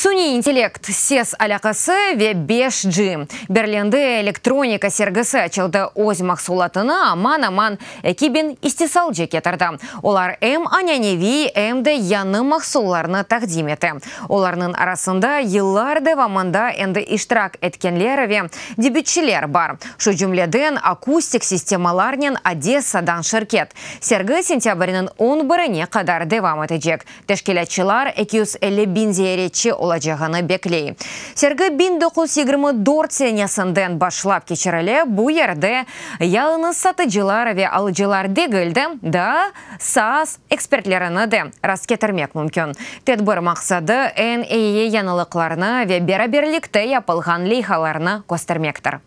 Суни интеллект сес алакасы ве 5G. Берлинде электроника сергысы açılды өз мақсулатына аман экибин истисал жекетірді. Олар аняневи, де яны мақсуларны тақдим еті. Оларның арасында йыллар девамында энді иштирак эткенлер ве дебютчилер бар. Шу жүмледен акустик системаларнен Одессадан ширкет. Сергі сентябрінің 11-не қадар девам етежек. Тешкелетчилар 250 бинзиеретчи олачағаны беклей. Сергі 1924 сенесінден башлап кечірілі бұ ерде ялыны сатыжылар ве алыжылар дегілді, да САС экспертлеріні де раскетірмек мүмкін. Тедбір мақсады янылықларына ве бераберлікті япылған лейхаларына көстірмектір.